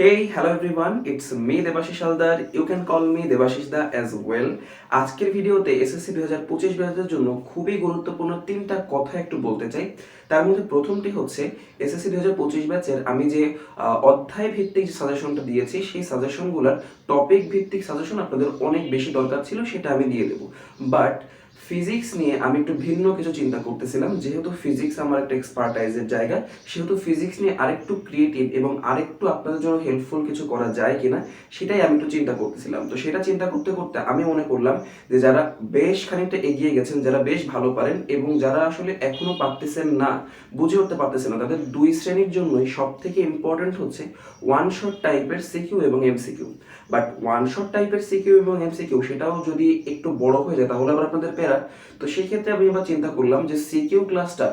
Hey, hello everyone, it's me Debashish Haldar. You can call me Debashish Da as well. আজকের ভিডিওতে SSC 2025 ব্যাচের জন্য খুবই গুরুত্বপূর্ণ তিনটা কথা একটু বলতে চাই। তার মধ্যে প্রথমটি হচ্ছে এসএসসি 2025 ব্যাচের আমি যে অধ্যায় ভিত্তিক যে সাজেশনটা দিয়েছি সেই সাজেশনগুলোর টপিক ভিত্তিক সাজেশন আপনাদের অনেক বেশি দরকার ছিল, সেটা আমি দিয়ে দেবো। বাট ফিজিক্স নিয়ে আমি একটু ভিন্ন কিছু চিন্তা করতেছিলাম। যেহেতু ফিজিক্স আমার একটা এক্সপার্টাইজের জায়গা, সেহেতু ফিজিক্স নিয়ে আরেকটু ক্রিয়েটিভ এবং আরেকটু আপনাদের জন্য হেল্পফুল কিছু করা যায় কিনা সেটাই আমি একটু চিন্তা করতেছিলাম। তো সেটা চিন্তা করতে করতে আমি মনে করলাম যে যারা বেশ খানিকটা এগিয়ে গেছেন, যারা বেশ ভালো পারেন এবং যারা আসলে এখনো পারতেছেন না, বুঝে উঠতে পারতেছেন না, তাদের দুই শ্রেণীর জন্যই সব থেকে ইম্পর্টেন্ট হচ্ছে ওয়ান শট টাইপের সিকিউ এবং এমসিকিউ। বাট ওয়ান শট টাইপের সিকিউ এবং এমসিকিউ সেটাও যদি একটু বড় হয়ে যায় তাহলে আবার আপনাদের প্যারা। তো সেক্ষেত্রে আমি এবার চিন্তা করলাম যে সিকিউ ক্লাসটা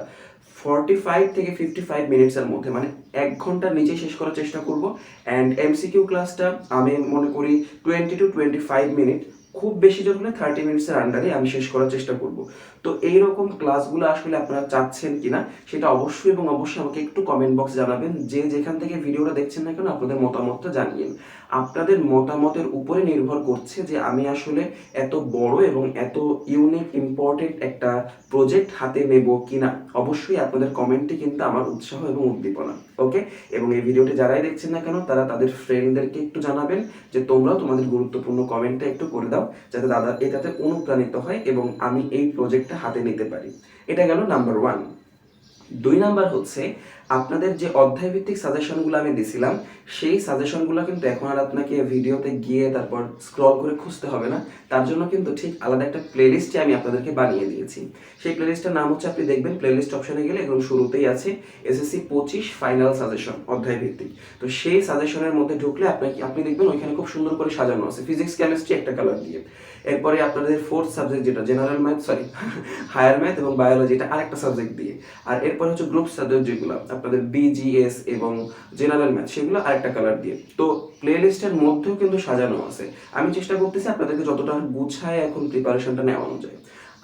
45 থেকে 55 মিনিটসের মধ্যে, মানে 1 ঘন্টার নিচে শেষ করার চেষ্টা করব। অ্যান্ড এমসিকিউ ক্লাসটা আমি মনে করি 20 to 25 মিনিট, খুব বেশি জোর হলে 30 মিনিটসের আন্ডারে আমি শেষ করার চেষ্টা করব। তো এইরকম ক্লাসগুলো আসলে আপনারা চাচ্ছেন কিনা সেটা অবশ্যই এবং অবশ্যই আমাকে একটু কমেন্ট বক্স জানাবেন। যে যেখান থেকে ভিডিওটা দেখছেন না কেন আপনাদের মতামতটা জানিয়েন। আপনাদের মতামতের উপরে নির্ভর করছে যে আমি আসলে এত বড় এবং এত ইউনিক ইম্পর্টেন্ট একটা প্রজেক্ট হাতে নেব কিনা। অবশ্যই আপনাদের কমেন্টে কিন্তু আমার উৎসাহ এবং উদ্দীপনা। ওকে, এবং এই ভিডিওটি যারাই দেখছেন না কেন তারা তাদের ফ্রেন্ডদেরকে একটু জানাবেন যে তোমরাও তোমাদের গুরুত্বপূর্ণ কমেন্টটা একটু করে দাও, যাতে দাদা এটাতে অনুপ্রাণিত হয় এবং আমি এই প্রজেক্টটা হাতে নিতে পারি। এটা গেল নাম্বার 1। 2 নাম্বার হচ্ছে আপনাদের যে অধ্যায় ভিত্তিক সাজেশনগুলো আমি দিছিলাম সেই সাজেশনগুলো কিন্তু এখন আর আপনাকে ভিডিওতে গিয়ে তারপর স্ক্রল করে খুঁজতে হবে না। তার জন্য কিন্তু ঠিক আলাদা একটা প্লেলিস্টে আমি আপনাদেরকে বানিয়ে দিয়েছি। সেই প্লেলিস্টের নাম হচ্ছে, আপনি দেখবেন প্লেলিস্ট অপশনে গেলে এবং শুরুতেই আছে এসএসসি 25 ফাইনাল সাজেশন অধ্যায় ভিত্তিক। তো সেই সাজেশনের মধ্যে ঢুকলে আপনি দেখবেন ওইখানে খুব সুন্দর করে সাজানো আছে ফিজিক্স কেমিস্ট্রি একটা কালার দিয়ে, এরপরে আপনাদের ফোর্থ সাবজেক্ট যেটা জেনারেল ম্যাথ, হায়ার ম্যাথ এবং বায়োলজি, এটা আরেকটা সাবজেক্ট দিয়ে, আর এরপর হচ্ছে গ্রুপ সাবজেক্ট যেগুলো আপনাদের বিজিএস এবং জেনারেল ম্যাথ সেগুলো আরেকটা কালার দিয়ে। তো প্লে লিস্টের মধ্যেও কিন্তু সাজানো আছে। আমি চেষ্টা করতেছি আপনাদেরকে যতটা গুছায় এখন প্রিপারেশনটা নেওয়ানো যায়।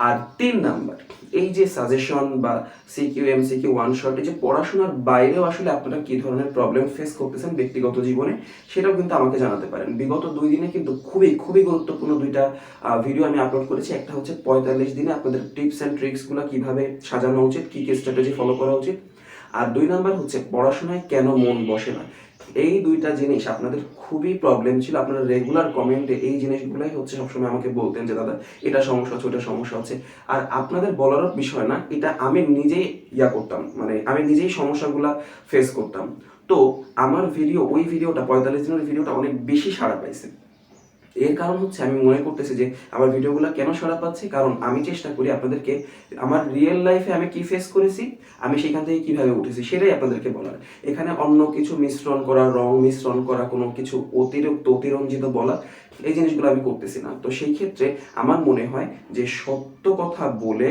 আর 3 নাম্বার, এই যে সাজেশন বা সিকিউ এমসিকিউ ওয়ান শট, এই যে পড়াশোনার বাইরেও আসলে আপনারা কি ধরনের প্রবলেম ফেস করতেছেন ব্যক্তিগত জীবনে সেটাও কিন্তু আমাকে জানাতে পারেন। বিগত 2 দিনে কিন্তু খুবই খুবই গুরুত্বপূর্ণ 2টা ভিডিও আমি আপলোড করেছি। একটা হচ্ছে 45 দিনে আপনাদের টিপস অ্যান্ড ট্রিক্সগুলো কিভাবে সাজানো উচিত, কি কি স্ট্র্যাটেজি ফলো করা উচিত। আর 2 নাম্বার হচ্ছে পড়াশোনায় কেন মন বসে না। এই 2টা জিনিস আপনাদের খুবই প্রবলেম ছিল। আপনারা রেগুলার কমেন্টে এই জিনিসগুলাই হচ্ছে সবসময় আমাকে বলতেন যে দাদা এটা সমস্যা হচ্ছে, ওটা সমস্যা হচ্ছে। আর আপনাদের বলারও বিষয় না, এটা আমি নিজেই করতাম, মানে আমি নিজেই সমস্যাগুলা ফেস করতাম। তো আমার ভিডিও, ওই ভিডিওটা 45 দিনের ভিডিওটা অনেক বেশি সাড়া পাইছে। এর কারণ হচ্ছে আমি মনে করতেছি যে আমার ভিডিওগুলো কেন সাড়া পাচ্ছে, কারণ আমি চেষ্টা করি আপনাদেরকে আমার রিয়েল লাইফে আমি কি ফেস করেছি, আমি সেখান থেকে কিভাবে উঠেছি সেটাই আপনাদেরকে বলার। এখানে অন্য কিছু মিশ্রণ করা, রং মিশ্রণ করা, কোনো কিছু অতিরঞ্জিত বলা, এই জিনিসগুলো আমি করতেছি না। তো সেই ক্ষেত্রে আমার মনে হয় যে সত্য কথা বলে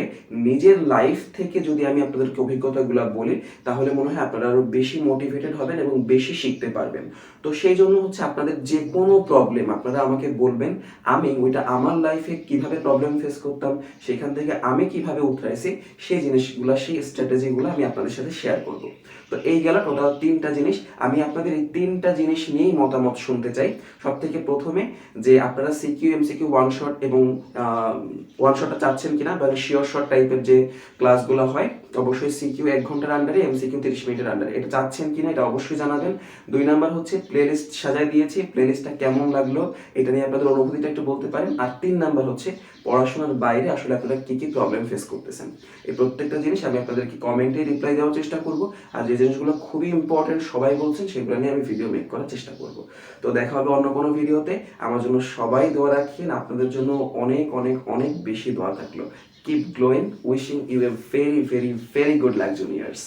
নিজের লাইফ থেকে যদি আমি আপনাদেরকে অভিজ্ঞতাগুলো বলি তাহলে মনে হয় আপনারা আরো বেশি মোটিভেটেড হবেন এবং বেশি শিখতে পারবেন। তো সেই জন্য হচ্ছে আপনাদের যে কোনো প্রবলেম আপনারা আমাকে বলবেন, আমি ওইটা আমার লাইফে কিভাবে প্রবলেম ফেস করতাম, সেখান থেকে আমি কিভাবে উঠরাইছি, সেই জিনিসগুলো, সেই স্ট্র্যাটেজিগুলো আমি আপনাদের সাথে শেয়ার করব। তো এই গেল টোটাল 3টা জিনিস। আমি আপনাদের এই 3টা জিনিস নিয়েই মতামত শুনতে চাই। সব থেকে প্রথমে যে আপনারা সিকিউ এমসিকিউ ওয়ান শট এবং ওয়ান শটটা চাচ্ছেন কিনা, বা শিওর শট টাইপের যে ক্লাসগুলো হয়, অবশ্যই সিকিউ 1 ঘন্টার আন্ডারে, এমসিকিউ 30 মিনিটের আন্ডারে, এটা চাচ্ছেন কিনা এটা অবশ্যই জানাবেন। 2 নাম্বার হচ্ছে প্লেলিস্ট সাজায় দিয়েছি, প্লেলিস্টটা কেমন লাগলো এটা নিয়ে আপনাদের অনুভূতিটা একটু বলতে পারেন। আর 3 নাম্বার হচ্ছে পড়াশোনার বাইরে আসলে আপনারা কি কি প্রবলেম ফেস করতেছেন। এই প্রত্যেকটা জিনিস আমি আপনাদেরকে কমেন্টে রিপ্লাই দেওয়ার চেষ্টা করব। আর যে জিনিসগুলো খুবই ইম্পর্টেন্ট সবাই বলছেন সেগুলো নিয়ে আমি ভিডিও মেক করার চেষ্টা করব। তো দেখা হবে অন্য কোনো ভিডিওতে। আমার জন্য সবাই দোয়া রাখেন, আপনাদের জন্য অনেক অনেক অনেক বেশি দোয়া থাকলো। Keep glowing, wishing you a very very very good luck juniors.